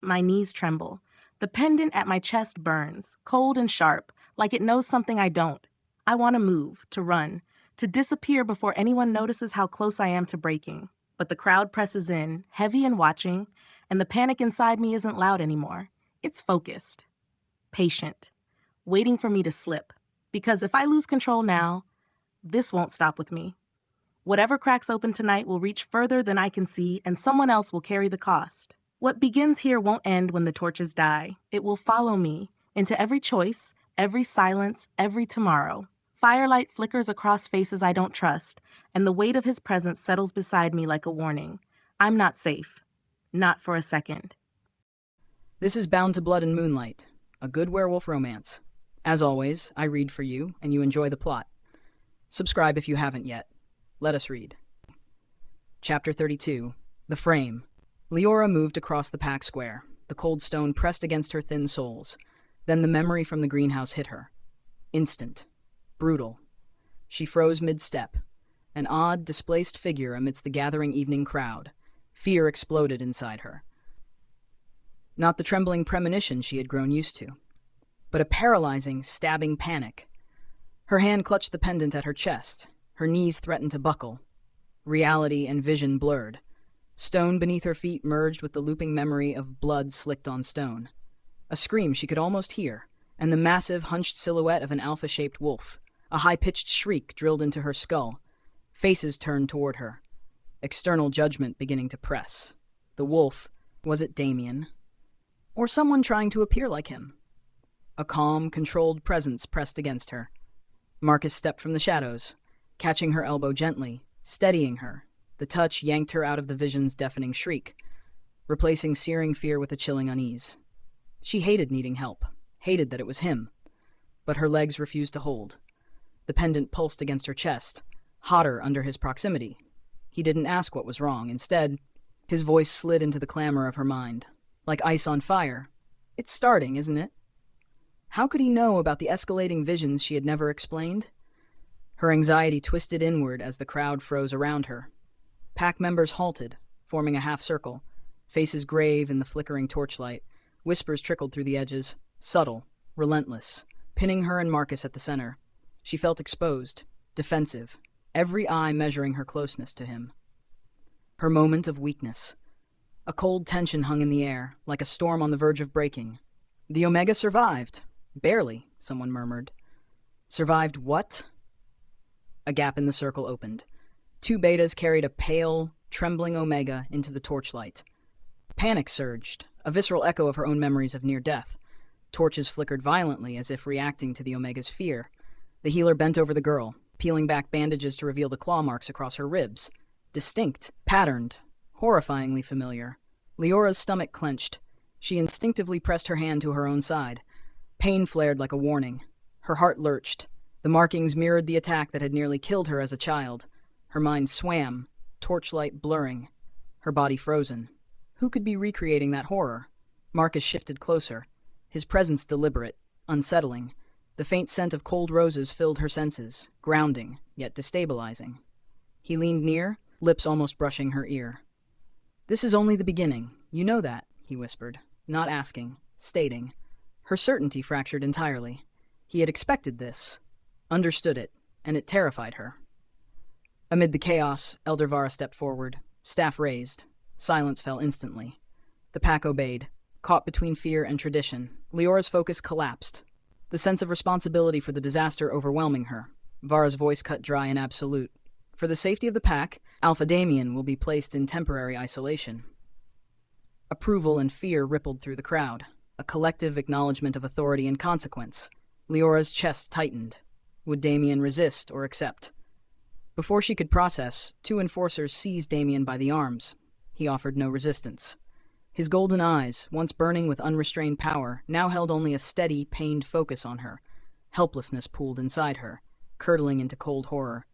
My knees tremble. The pendant at my chest burns, cold and sharp, like it knows something I don't. I want to move, to run, to disappear before anyone notices how close I am to breaking. But the crowd presses in, heavy and watching, and the panic inside me isn't loud anymore. It's focused, patient, waiting for me to slip. Because if I lose control now, this won't stop with me. Whatever cracks open tonight will reach further than I can see, and someone else will carry the cost. What begins here won't end when the torches die. It will follow me into every choice, every silence, every tomorrow. Firelight flickers across faces I don't trust, and the weight of his presence settles beside me like a warning. I'm not safe. Not for a second. This is Bound to Blood and Moonlight, a good werewolf romance. As always, I read for you, and you enjoy the plot. Subscribe if you haven't yet. Let us read. Chapter 32. The Frame. Leora moved across the pack square, the cold stone pressed against her thin soles. Then the memory from the greenhouse hit her. Instant. Brutal. She froze mid-step, an odd, displaced figure amidst the gathering evening crowd. Fear exploded inside her. Not the trembling premonition she had grown used to, but a paralyzing, stabbing panic. Her hand clutched the pendant at her chest. Her knees threatened to buckle. Reality and vision blurred. Stone beneath her feet merged with the looping memory of blood slicked on stone. A scream she could almost hear, and the massive, hunched silhouette of an alpha-shaped wolf. A high-pitched shriek drilled into her skull. Faces turned toward her. External judgment beginning to press. The wolf, was it Damien? Or someone trying to appear like him? A calm, controlled presence pressed against her. Marcus stepped from the shadows, catching her elbow gently, steadying her. The touch yanked her out of the vision's deafening shriek, replacing searing fear with a chilling unease. She hated needing help, hated that it was him. But her legs refused to hold. The pendant pulsed against her chest, hotter under his proximity. He didn't ask what was wrong. Instead, his voice slid into the clamor of her mind. Like ice on fire. It's starting, isn't it? How could he know about the escalating visions she had never explained? Her anxiety twisted inward as the crowd froze around her. Pack members halted, forming a half circle, faces grave in the flickering torchlight. Whispers trickled through the edges, subtle, relentless, pinning her and Marcus at the center. She felt exposed, defensive, every eye measuring her closeness to him. Her moment of weakness. A cold tension hung in the air, like a storm on the verge of breaking. The Omega survived. Barely, someone murmured. Survived what? A gap in the circle opened. Two betas carried a pale, trembling Omega into the torchlight. Panic surged, a visceral echo of her own memories of near death. Torches flickered violently as if reacting to the Omega's fear. The healer bent over the girl, peeling back bandages to reveal the claw marks across her ribs. Distinct, patterned, horrifyingly familiar. Leora's stomach clenched. She instinctively pressed her hand to her own side. Pain flared like a warning. Her heart lurched. The markings mirrored the attack that had nearly killed her as a child. Her mind swam, torchlight blurring. Her body frozen. Who could be recreating that horror? Marcus shifted closer, his presence deliberate, unsettling. The faint scent of cold roses filled her senses, grounding, yet destabilizing. He leaned near, lips almost brushing her ear. "This is only the beginning. You know that," he whispered, not asking, stating. Her certainty fractured entirely. He had expected this, understood it, and it terrified her. Amid the chaos, Elder Vara stepped forward, staff raised. Silence fell instantly. The pack obeyed, caught between fear and tradition. Leora's focus collapsed, the sense of responsibility for the disaster overwhelming her. Vara's voice cut dry and absolute. For the safety of the pack, Alpha Damien will be placed in temporary isolation. Approval and fear rippled through the crowd, a collective acknowledgement of authority and consequence. Leora's chest tightened. Would Damien resist or accept? Before she could process, two enforcers seized Damien by the arms. He offered no resistance. His golden eyes, once burning with unrestrained power, now held only a steady, pained focus on her. Helplessness pooled inside her, curdling into cold horror.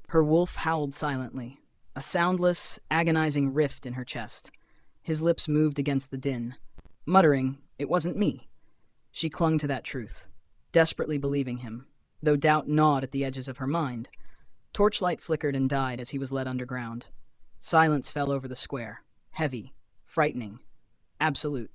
Her wolf howled silently, a soundless, agonizing rift in her chest. His lips moved against the din, muttering, "It wasn't me." She clung to that truth, desperately believing him, though doubt gnawed at the edges of her mind. Torchlight flickered and died as he was led underground. Silence fell over the square, heavy, frightening. absolute.